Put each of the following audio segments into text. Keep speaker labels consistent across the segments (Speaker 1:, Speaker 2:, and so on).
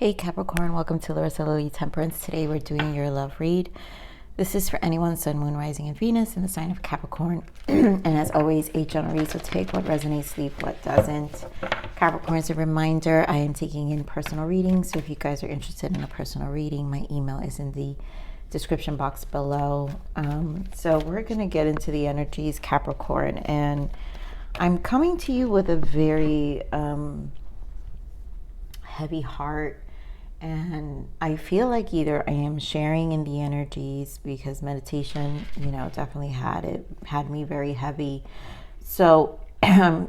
Speaker 1: Hey Capricorn, welcome to Larisa Lili Temperance. Today we're doing your love read. This is for anyone, Sun, Moon, Rising, and Venus in the sign of Capricorn. And as always, a general read, so take what resonates, leave what doesn't. Capricorn, as a reminder, I am taking in personal readings. So if you guys are interested in a personal reading, my email is in the description box below. So we're going to get into the energies, Capricorn. And I'm coming to you with a very heavy heart. And I feel like either I am sharing in the energies because meditation, definitely had me very heavy. So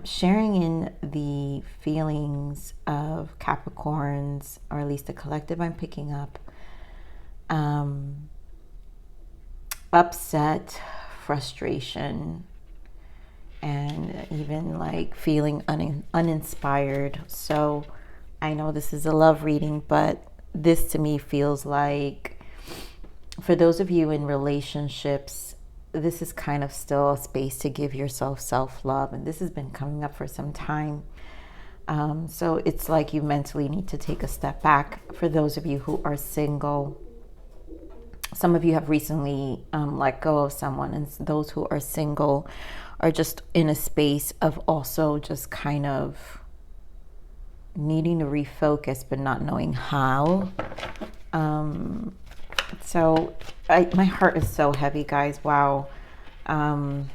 Speaker 1: sharing in the feelings of Capricorns, or at least the collective I'm picking up, upset, frustration, and even like feeling uninspired. So I know this is a love reading, but this to me feels like, for those of you in relationships, this is kind of still a space to give yourself self-love. And this has been coming up for some time. So it's like you mentally need to take a step back. For those of you who are single, some of you have recently let go of someone. And those who are single are just in a space of also just kind of needing to refocus but not knowing how. So my heart is so heavy, guys. Wow. All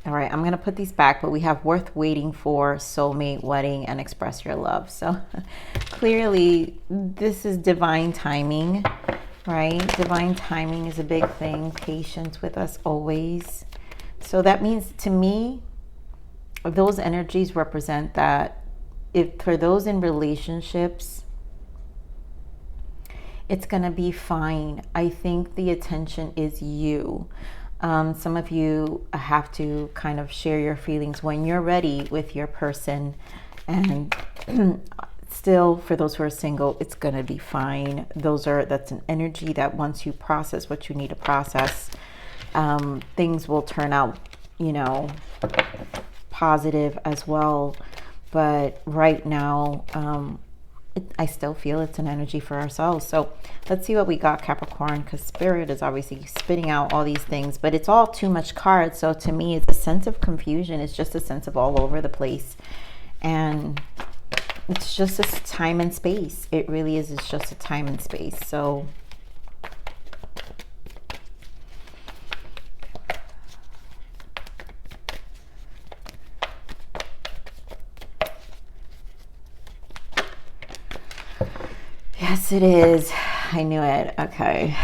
Speaker 1: right, I'm gonna put these back, but we have worth waiting for, soulmate, wedding, and express your love. So clearly this is divine timing, right? Divine timing is a big thing. Patience with us always. So that means, to me, those energies represent that if for those in relationships, it's going to be fine. I think the attention is you. Some of you have to kind of share your feelings when you're ready with your person. And still, for those who are single, it's going to be fine. That's an energy that once you process what you need to process, things will turn out, positive as well. But right now, I still feel it's an energy for ourselves. So let's see what we got, Capricorn, because Spirit is obviously spitting out all these things, but it's all too much cards. So to me, it's a sense of confusion. It's just a sense of all over the place. And it's just a time and space. It really is. It's just a time and space. So yes, it is. I knew it. Okay.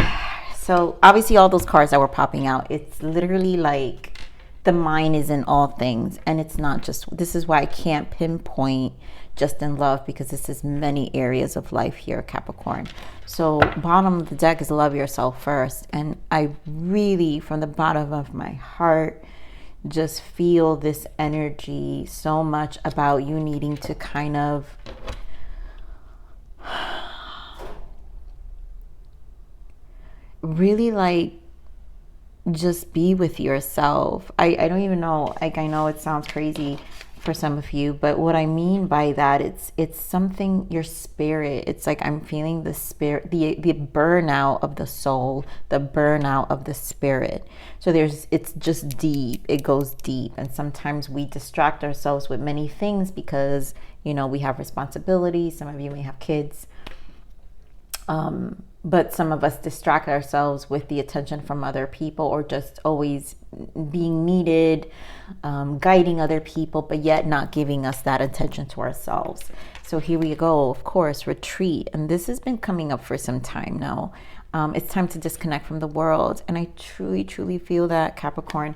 Speaker 1: So obviously all those cards that were popping out, it's literally like the mind is in all things. And it's not just, this is why I can't pinpoint just in love, because this is many areas of life here, Capricorn. So bottom of the deck is love yourself first. And I really, from the bottom of my heart, just feel this energy so much about you needing to kind of really like just be with yourself. I don't even know, like, I know it sounds crazy for some of you, but what I mean by that, it's something, your spirit, it's like I'm feeling the spirit, the burnout of the soul, the burnout of the spirit. So it's just deep, it goes deep. And sometimes we distract ourselves with many things because we have responsibilities. Some of you may have kids, but some of us distract ourselves with the attention from other people, or just always being needed, guiding other people, but yet not giving us that attention to ourselves. So here we go, of course, retreat. And this has been coming up for some time now. It's time to disconnect from the world. And I truly, truly feel that, Capricorn.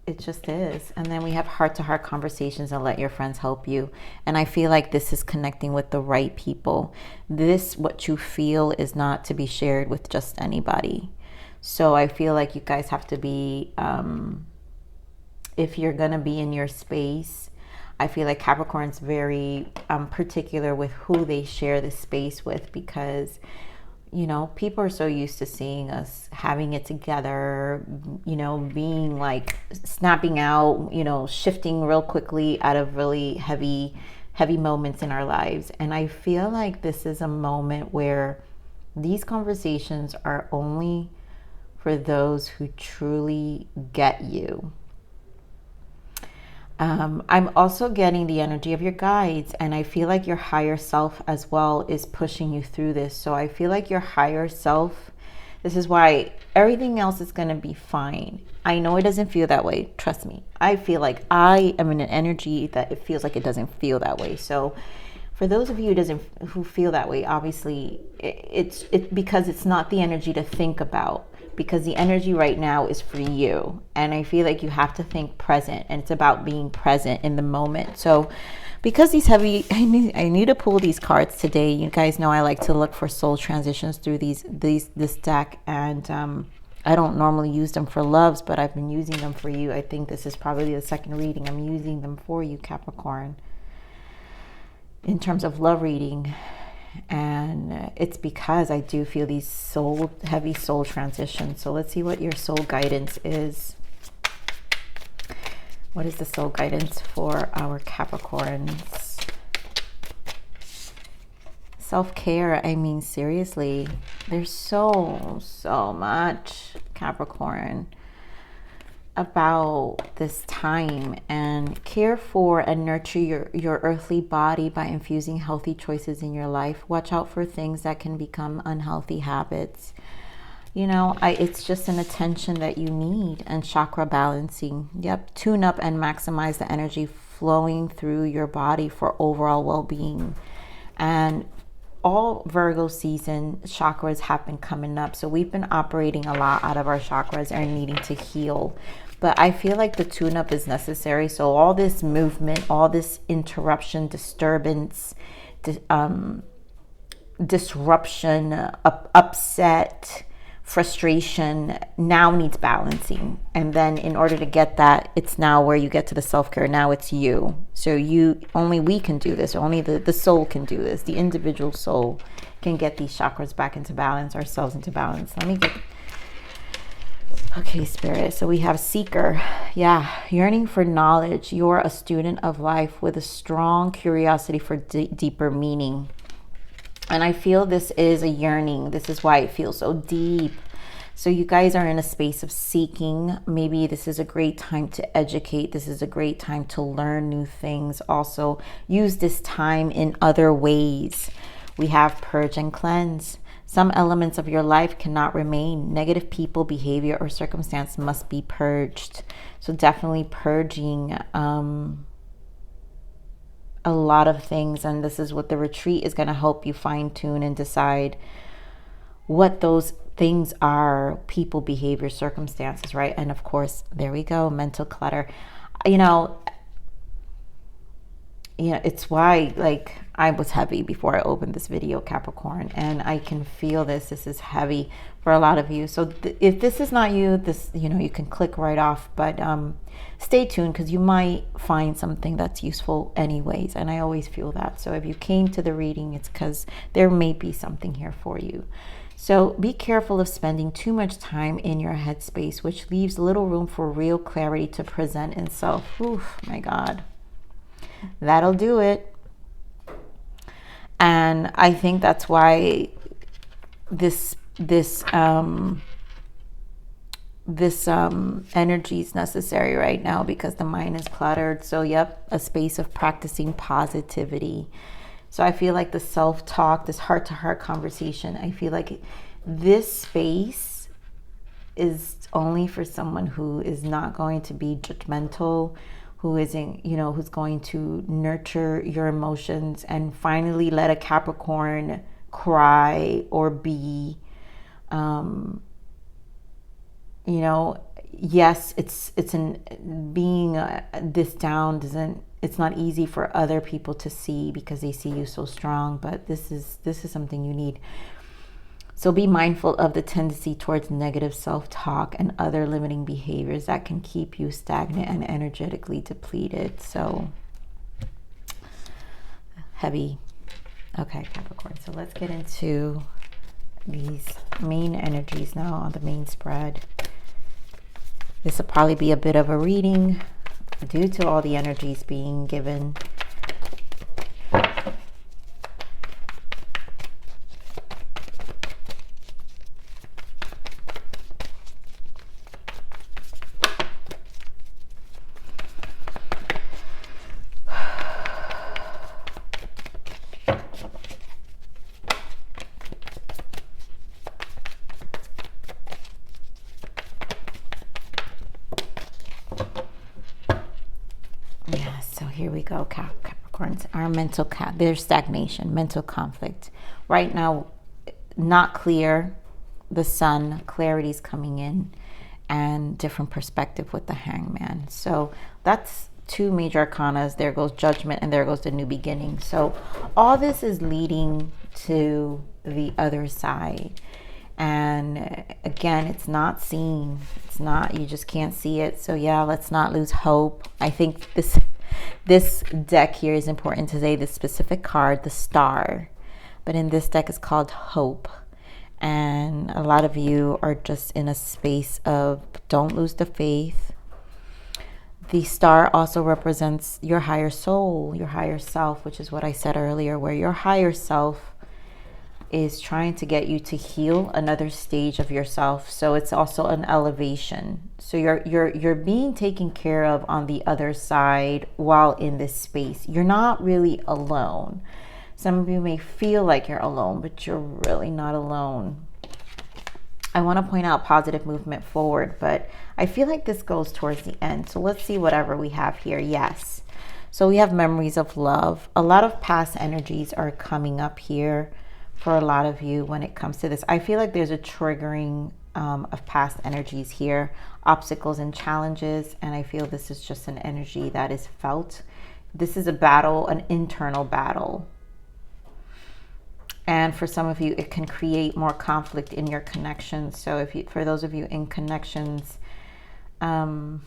Speaker 1: It just is. And then we have heart-to-heart conversations, and let your friends help you. And I feel like this is connecting with the right people. What you feel is not to be shared with just anybody. So I feel like you guys have to be, if you're going to be in your space, I feel like Capricorn's very particular with who they share the space with, because people are so used to seeing us having it together, being like snapping out, shifting real quickly out of really heavy heavy moments in our lives. And I feel like this is a moment where these conversations are only for those who truly get you. I'm also getting the energy of your guides, and I feel like your higher self as well is pushing you through this. So I feel like your higher self, this is why everything else is going to be fine. I know it doesn't feel that way. Trust me. I feel like I am in an energy that it feels like it doesn't feel that way. So for those of you who feel that way, obviously it's because it's not the energy to think about, because the energy right now is for you. And I feel like you have to think present, and it's about being present in the moment. So because these heavy, I need to pull these cards today. You guys know I like to look for soul transitions through this deck, and I don't normally use them for loves, but I've been using them for you. I think this is probably the second reading I'm using them for you, Capricorn, in terms of love reading. And it's because I do feel these heavy soul transitions. So let's see what your soul guidance is. What is the soul guidance for our Capricorns? Self-care. I mean, seriously, there's so much, Capricorn, about this time. And care for and nurture your earthly body by infusing healthy choices in your life. Watch out for things that can become unhealthy habits. You know, it's just an attention that you need. And chakra balancing. Yep. Tune up and maximize the energy flowing through your body for overall well-being. And all Virgo season chakras have been coming up. So we've been operating a lot out of our chakras and needing to heal. But I feel like the tune-up is necessary. So all this movement, all this interruption, disturbance, disruption, upset, frustration now needs balancing. And then in order to get that, it's now where you get to the self-care. Now it's you. So only we can do this. Only the soul can do this. The individual soul can get these chakras back into balance, ourselves into balance. Let me get... Okay, Spirit. So we have seeker. Yeah, yearning for knowledge. You're a student of life with a strong curiosity for deeper meaning. And I feel this is a yearning. This is why it feels so deep. So you guys are in a space of seeking. Maybe this is a great time to educate. This is a great time to learn new things. Also, use this time in other ways. We have purge and cleanse. Some elements of your life cannot remain. Negative people, behavior, or circumstance must be purged. So definitely purging a lot of things. And this is what the retreat is going to help you fine tune and decide what those things are. People, behavior, circumstances, right? And of course, there we go, mental clutter. It's why, like, I was heavy before I opened this video, Capricorn, and I can feel this is heavy for a lot of you. So if this is not you, you can click right off, but stay tuned, because you might find something that's useful anyways. And I always feel that. So if you came to the reading, it's because there may be something here for you. So be careful of spending too much time in your headspace, which leaves little room for real clarity to present itself. Oof, my God. That'll do it. And I think that's why this energy is necessary right now, because the mind is cluttered. So yep, a space of practicing positivity. So I feel like the self-talk, this heart-to-heart conversation, I feel like this space is only for someone who is not going to be judgmental, who isn't, who's going to nurture your emotions and finally let a Capricorn cry or be, yes, it's being this down it's not easy for other people to see because they see you so strong, but this is something you need. So be mindful of the tendency towards negative self-talk and other limiting behaviors that can keep you stagnant and energetically depleted. So heavy. Okay, Capricorn. So let's get into these main energies now on the main spread. This will probably be a bit of a reading due to all the energies being given. go, Capricorns. Our mental, there's stagnation, mental conflict. Right now, not clear. The sun, clarity's coming in, and different perspective with the Hangman. So that's two major arcanas. There goes Judgment, and there goes the new beginning. So all this is leading to the other side. And again, it's not seen. It's not, you just can't see it. So yeah, let's not lose hope. I think this deck here is important to say, this specific card, the Star. But in this deck, it's called Hope. And a lot of you are just in a space of don't lose the faith. The Star also represents your higher soul, your higher self, which is what I said earlier, where your higher self is trying to get you to heal another stage of yourself. So it's also an elevation. So you're being taken care of on the other side while in this space. You're not really alone. Some of you may feel like you're alone, but you're really not alone. I want to point out positive movement forward, but I feel like this goes towards the end. So let's see whatever we have here. Yes. So we have memories of love. A lot of past energies are coming up here for a lot of you when it comes to this. I feel like there's a triggering of past energies here, obstacles and challenges. And I feel this is just an energy that is felt. This is a battle, an internal battle. And for some of you, it can create more conflict in your connections. So if you, for those of you in connections, I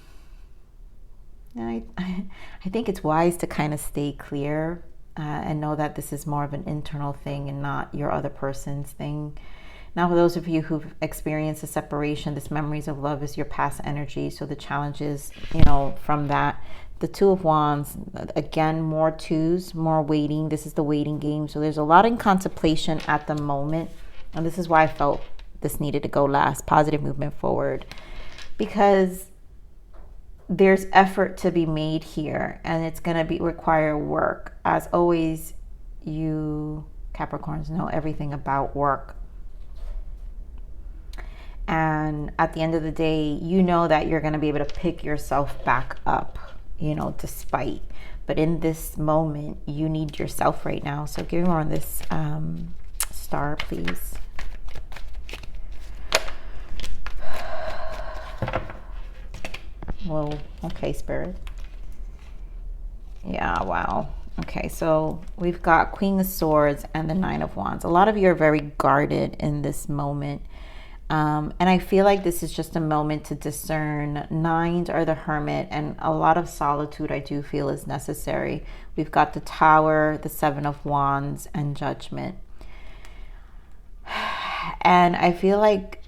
Speaker 1: think it's wise to kind of stay clear and know that this is more of an internal thing and not your other person's thing. Now, for those of you who've experienced a separation, this memories of love is your past energy. So the challenges, you know, from that. The Two of Wands, again, more twos, more waiting. This is the waiting game. So there's a lot in contemplation at the moment. And this is why I felt this needed to go last. Positive movement forward. Because there's effort to be made here. And it's going to require work. As always, you Capricorns know everything about work. And at the end of the day, you know that you're going to be able to pick yourself back up. You know, despite, but in this moment, you need yourself right now. So give me more on this Star, please. Whoa, okay, Spirit. Yeah, wow. Okay, so we've got Queen of Swords and the Nine of Wands. A lot of you are very guarded in this moment. And I feel like this is just a moment to discern. Nines are the Hermit, and a lot of solitude I do feel is necessary. We've got the Tower, the Seven of Wands, and Judgment. And I feel like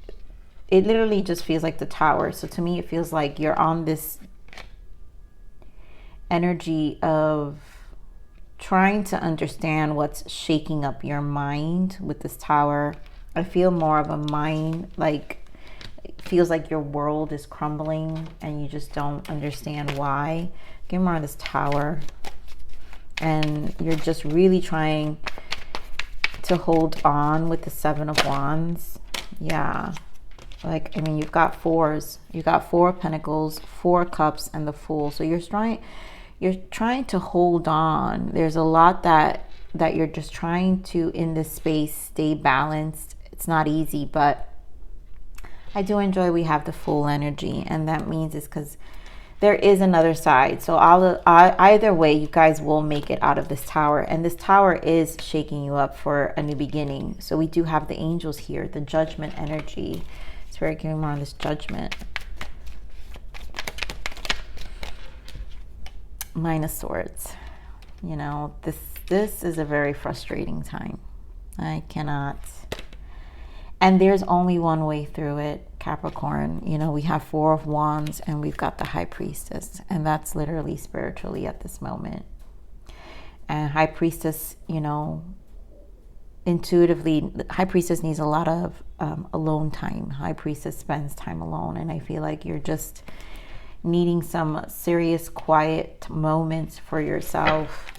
Speaker 1: it literally just feels like the Tower. So to me, it feels like you're on this energy of trying to understand what's shaking up your mind with this Tower. I feel more of a mind, like it feels like your world is crumbling and you just don't understand why. Give me more of this Tower. And you're just really trying to hold on with the Seven of Wands. Yeah. Like, I mean, you've got fours. You've got Four of Pentacles, Four of Cups, and the Fool. So you're trying to hold on. There's a lot that you're just trying to, in this space, stay balanced. It's not easy, but I do enjoy we have the Full energy, and that means it's because there is another side. So either way, you guys will make it out of this Tower, and this Tower is shaking you up for a new beginning. So we do have the angels here, the Judgment energy. It's very giving more on this Judgment. Nine of Swords. You know, this is a very frustrating time. I cannot. And there's only one way through it, Capricorn. You know, we have Four of Wands and we've got the High Priestess. And that's literally spiritually at this moment. And High Priestess, you know, intuitively, High Priestess needs a lot of alone time. High Priestess spends time alone. And I feel like you're just needing some serious quiet moments for yourself.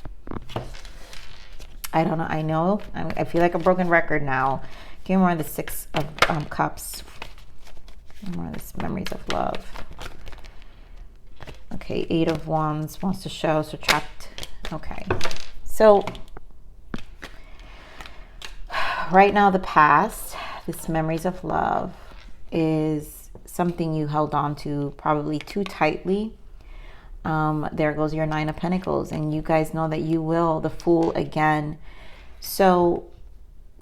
Speaker 1: I don't know. I feel like a broken record now. Give me more of the Six of Cups. More of this memories of love. Okay, Eight of Wands wants to show. So trapped Okay. So right now, the past, this memories of love, is something you held on to probably too tightly. There goes your Nine of Pentacles, and you guys know that you will, the Fool again. So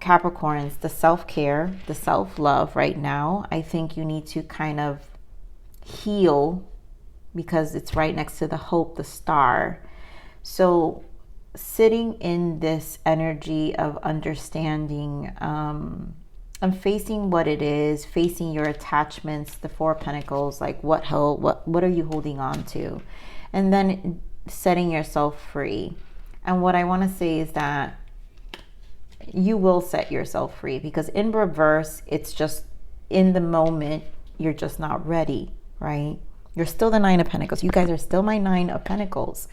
Speaker 1: Capricorns, the self-care, the self-love right now, I think you need to kind of heal, because it's right next to the Hope, the Star. So sitting in this energy of understanding and facing what it is, facing your attachments, the Four of Pentacles, like what are you holding on to? And then setting yourself free. And what I want to say is that you will set yourself free, because in reverse, it's just in the moment, you're just not ready, right? You're still the Nine of Pentacles. You guys are still my Nine of Pentacles,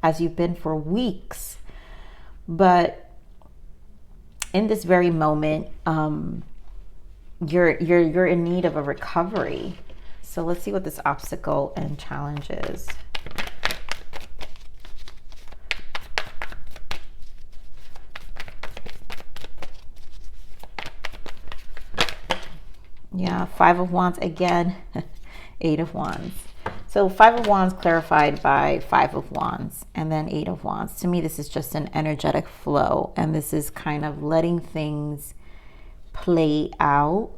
Speaker 1: as you've been for weeks. But in this very moment, you're in need of a recovery. So let's see what this obstacle and challenge is. Yeah, Five of Wands again, Eight of Wands. So Five of Wands clarified by Five of Wands, and then Eight of Wands. To me, this is just an energetic flow, and this is kind of letting things play out.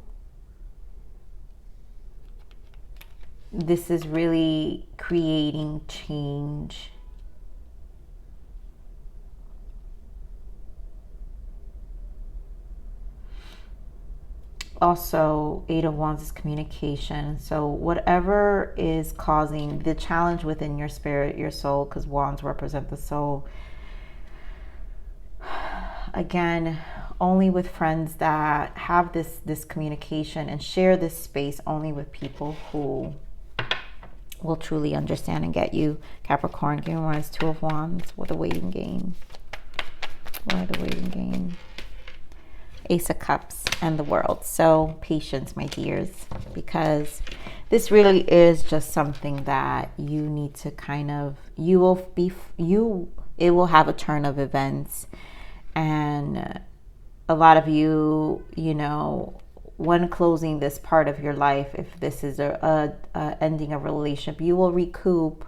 Speaker 1: This is really creating change. Also, Eight of Wands is communication. So whatever is causing the challenge within your spirit, your soul, because wands represent the soul. Again, only with friends that have this communication and share this space, only with people who will truly understand and get you. Capricorn, give me one is Two of Wands with a waiting game. Why the waiting game? Ace of Cups and the World. So patience, my dears, because this really is just something that you need to kind of, it will have a turn of events. And a lot of you, you know, when closing this part of your life, if this is a ending of a relationship, you will recoup,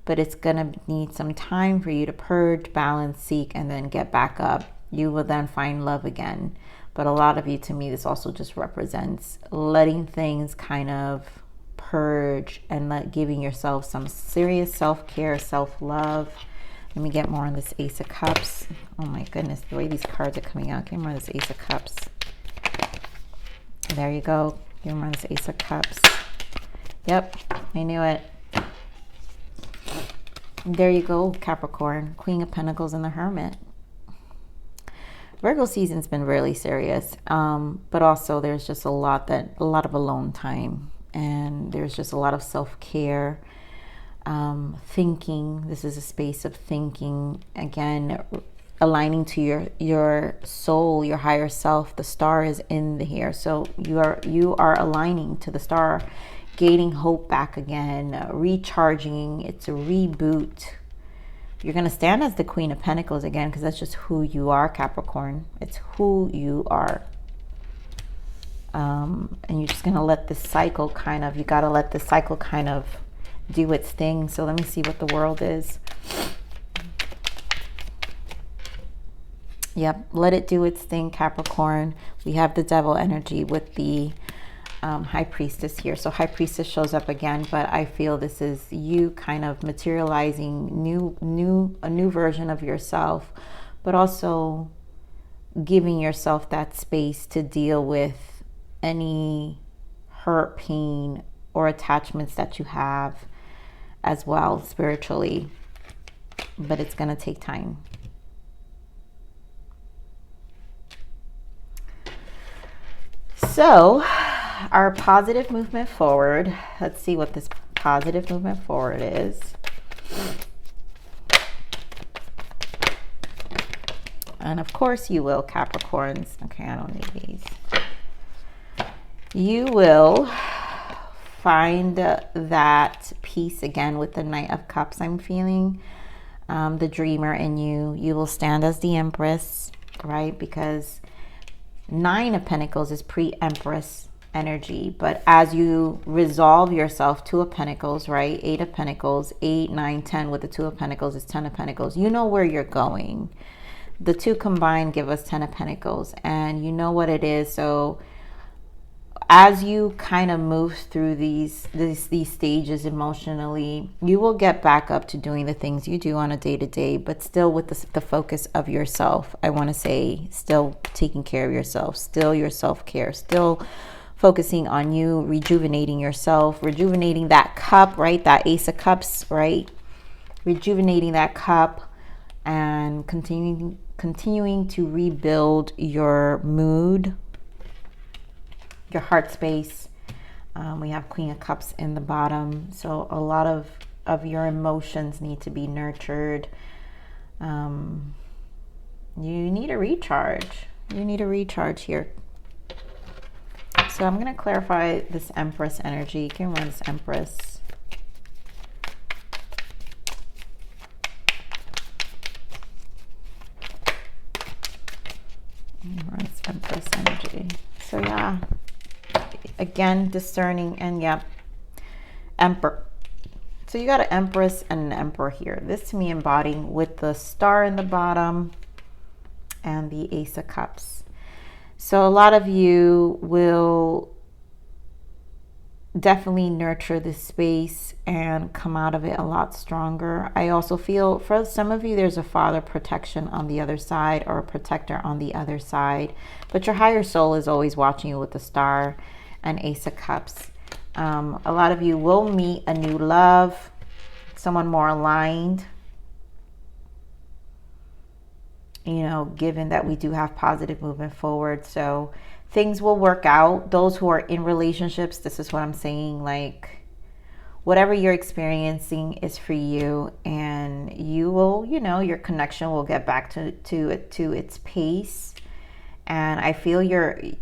Speaker 1: but it's gonna need some time for you to purge, balance, seek, and then get back up. You will then find love again. But a lot of you, to me, this also just represents letting things kind of purge and giving yourself some serious self-care, self-love. Let me get more on this Ace of Cups. Oh my goodness, the way these cards are coming out. Give me more on this Ace of Cups. There you go. Give me more on this Ace of Cups. Yep, I knew it. There you go, Capricorn. Queen of Pentacles and the Hermit. Virgo season's been really serious, but also there's just a lot of alone time, and there's just a lot of self-care, thinking. This is a space of thinking, again, aligning to your soul, your higher self. The star is in here, so you are aligning to the star, gaining hope back again, recharging. It's a reboot. You're going to stand as the Queen of Pentacles again, because that's just who you are, Capricorn. It's who you are. And you're just going to let this cycle kind of, you got to let this cycle kind of do its thing. So let me see what the World is. Yep, let it do its thing, Capricorn. We have the Devil energy with the High Priestess here. So High Priestess shows up again, but I feel this is you kind of materializing a new version of yourself, but also giving yourself that space to deal with any hurt, pain, or attachments that you have as well spiritually. But it's going to take time. So our positive movement forward, let's see what this positive movement forward is. And of course you will, Capricorns. Okay, I don't need these. You will find that peace again with the Knight of Cups, I'm feeling. the dreamer in you. You will stand as the Empress, right? Because 9 of Pentacles is pre-Empress energy. But as you resolve yourself, 2 of Pentacles, right? 8 of Pentacles, 8, 9, 10 with the 2 of Pentacles is 10 of Pentacles. You know where you're going. The 2 combined give us 10 of Pentacles, and you know what it is. So as you kind of move through these stages emotionally, you will get back up to doing the things you do on a day-to-day, but still with the focus of yourself. I want to say still taking care of yourself, still your self-care, still focusing on you, rejuvenating yourself, rejuvenating that cup, right? That Ace of Cups, right? Rejuvenating that cup and continuing to rebuild your mood, your heart space. We have Queen of Cups in the bottom, so a lot of your emotions need to be nurtured. You need a recharge. You need a recharge here. So I'm going to clarify this Empress energy. You can run this Empress. Run this Empress energy. So yeah. Again, discerning, and yeah, Emperor. So you got an Empress and an Emperor here. This to me embodying with the star in the bottom and the Ace of Cups. So a lot of you will definitely nurture this space and come out of it a lot stronger. I also feel for some of you, there's a father protection on the other side or a protector on the other side. But your higher soul is always watching you with the star and Ace of Cups. A lot of you will meet a new love, someone more aligned, you know, given that we do have positive movement forward. So things will work out. Those who are in relationships, this is what I'm saying, like whatever you're experiencing is for you, and you will, you know, your connection will get back to its pace. And I feel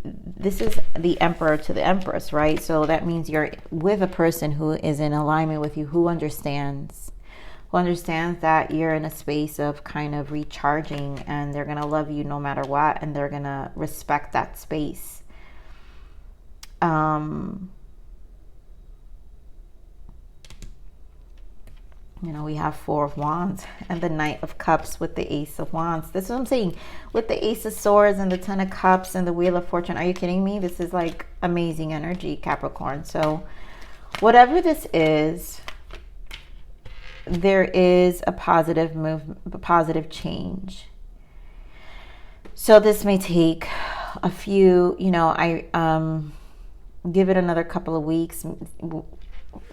Speaker 1: this is the Emperor to the Empress, right? So that means you're with a person who is in alignment with you, who understands that you're in a space of kind of recharging, and they're going to love you no matter what, and they're going to respect that space. You know, we have 4 of Wands and the Knight of Cups with the Ace of Wands. This is what I'm saying. With the Ace of Swords and the 10 of Cups and the Wheel of Fortune. Are you kidding me? This is like amazing energy, Capricorn. So whatever this is, there is a positive movement, a positive change. So this may take a few, you know, I give it another couple of weeks.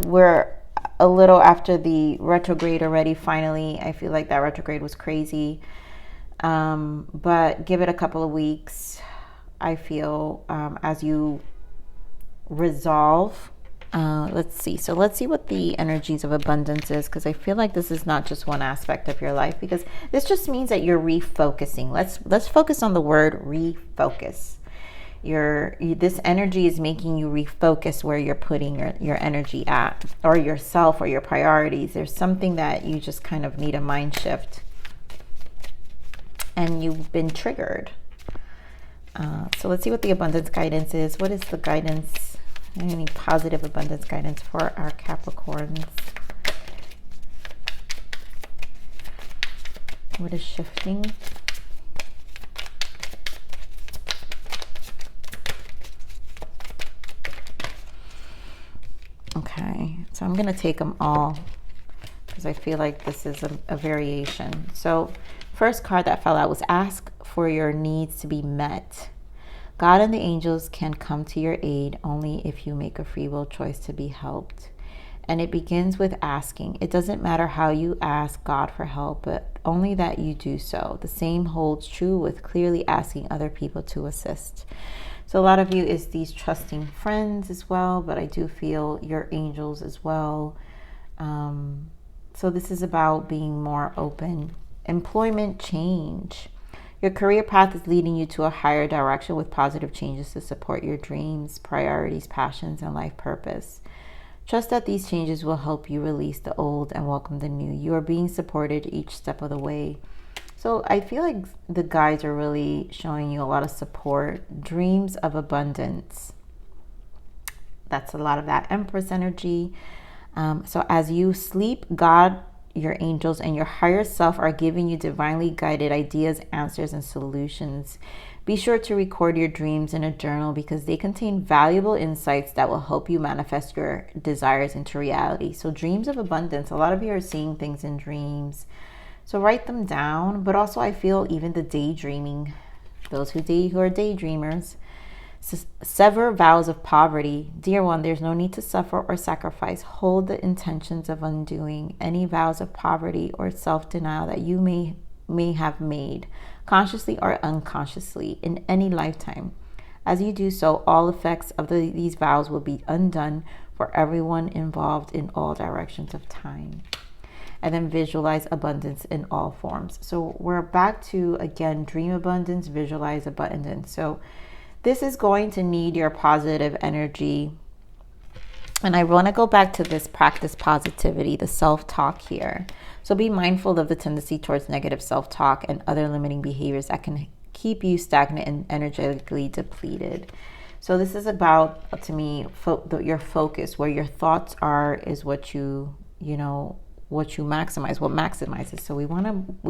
Speaker 1: We're a little after the retrograde already. Finally, I feel like that retrograde was crazy, but give it a couple of weeks. I feel as you resolve. Let's see. So let's see what the energies of abundance is, because I feel like this is not just one aspect of your life, because this just means that you're refocusing. Let's focus on the word refocus. This energy is making you refocus where you're putting your energy at, or yourself, or your priorities. There's something that you just kind of need a mind shift, and you've been triggered. So let's see what the abundance guidance is. What is the guidance? Any positive abundance guidance for our Capricorns? What is shifting? Okay, so I'm going to take them all because I feel like this is a variation. So first card that fell out was ask for your needs to be met. God and the angels can come to your aid only if you make a free will choice to be helped. And it begins with asking. It doesn't matter how you ask God for help, but only that you do so. The same holds true with clearly asking other people to assist. So a lot of you is these trusting friends as well, but I do feel your angels as well. So this is about being more open. Employment change. Your career path is leading you to a higher direction with positive changes to support your dreams, priorities, passions, and life purpose. Trust that these changes will help you release the old and welcome the new. You are being supported each step of the way. So I feel like the guides are really showing you a lot of support. Dreams of abundance. That's a lot of that Empress energy. So as you sleep, God, your angels, and your higher self are giving you divinely guided ideas, answers, and solutions. Be sure to record your dreams in a journal because they contain valuable insights that will help you manifest your desires into reality. So dreams of abundance, a lot of you are seeing things in dreams. So write them down, but also I feel even the daydreaming, those who are daydreamers. Sever vows of poverty. Dear one, there's no need to suffer or sacrifice. Hold the intentions of undoing any vows of poverty or self-denial that you may have made, consciously or unconsciously, in any lifetime. As you do so, all effects of these vows will be undone for everyone involved in all directions of time. And then visualize abundance in all forms. So we're back to, again, dream abundance, visualize abundance. So this is going to need your positive energy. And I want to go back to this practice positivity, the self-talk here. So be mindful of the tendency towards negative self-talk and other limiting behaviors that can keep you stagnant and energetically depleted. So this is about, to me, your focus. Where your thoughts are is what you maximize, what maximizes. So we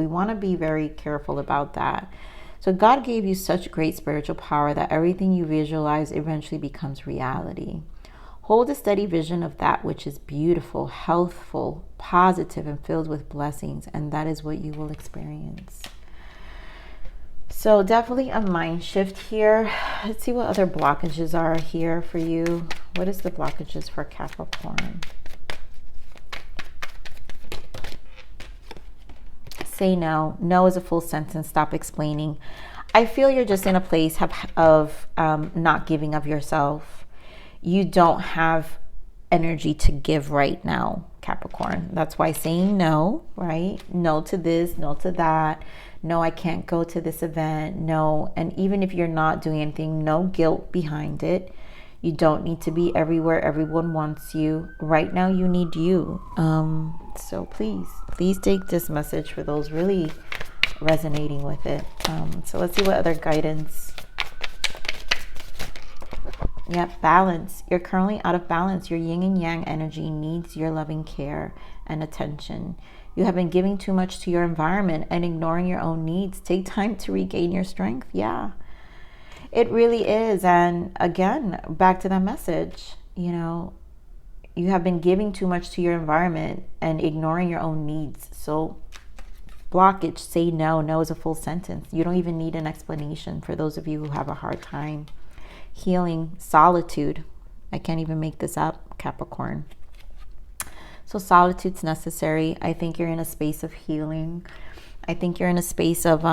Speaker 1: want to be very careful about that. So God gave you such great spiritual power that everything you visualize eventually becomes reality. Hold a steady vision of that which is beautiful, healthful, positive, and filled with blessings, and that is what you will experience. So definitely a mind shift here. Let's see what other blockages are here for you. What is the blockages for Capricorn? Say no. No is a full sentence. Stop explaining. I feel you're just in a place of not giving of yourself. You don't have energy to give right now, Capricorn. That's why saying no, right? No to this, no to that. No, I can't go to this event. No. And even if you're not doing anything, no guilt behind it. You don't need to be everywhere everyone wants you. Right now, you need you. So please take this message for those really resonating with it. So let's see what other guidance. Yep, balance. You're currently out of balance. Your yin and yang energy needs your loving care and attention. You have been giving too much to your environment and ignoring your own needs. Take time to regain your strength. Yeah. It really is. And again, back to that message, you have been giving too much to your environment and ignoring your own needs. So blockage, say no. No is a full sentence. You don't even need an explanation for those of you who have a hard time. Healing, solitude. I can't even make this up, Capricorn. So solitude's necessary. I think you're in a space of healing. I think you're in a space of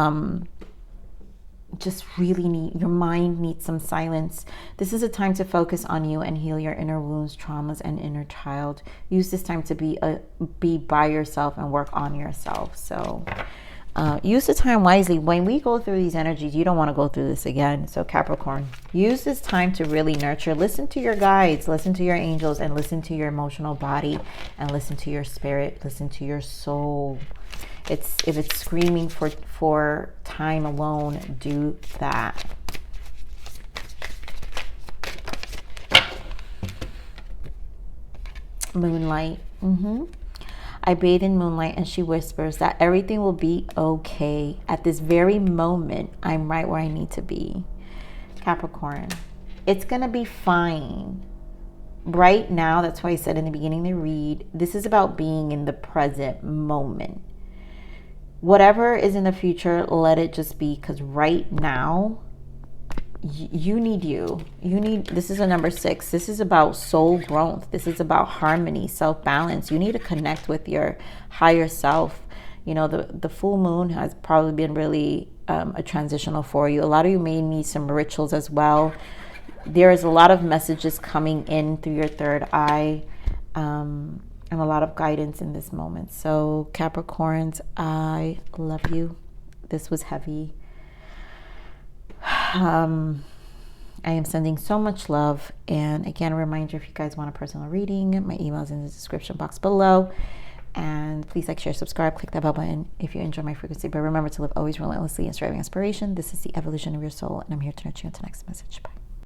Speaker 1: just really your mind needs some silence. This is a time to focus on you and heal your inner wounds, traumas, and inner child. Use this time to be by yourself and work on yourself. So use the time wisely. When we go through these energies, you don't want to go through this again. So Capricorn, use this time to really nurture. Listen to your guides, listen to your angels, and listen to your emotional body, and listen to your spirit, listen to your soul. If it's screaming for time alone, do that. Moonlight. I bathe in moonlight and she whispers that everything will be okay. At this very moment, I'm right where I need to be. Capricorn, it's going to be fine. Right now, that's why I said in the beginning to read, this is about being in the present moment. Whatever is in the future, let it just be, because right now, you need this is a number 6. This is about soul growth. This is about harmony, self-balance. You need to connect with your higher self. The full moon has probably been really a transitional for you. A lot of you may need some rituals as well. There is a lot of messages coming in through your third eye, and a lot of guidance in this moment. So Capricorns, I love you. This was heavy. I am sending so much love. And again, a reminder, if you guys want a personal reading, my email is in the description box below. And please like, share, subscribe, click that bell button if you enjoy my frequency. But remember to live always relentlessly and striving aspiration. This is the evolution of your soul, and I'm here to nurture you. Until next message. Bye.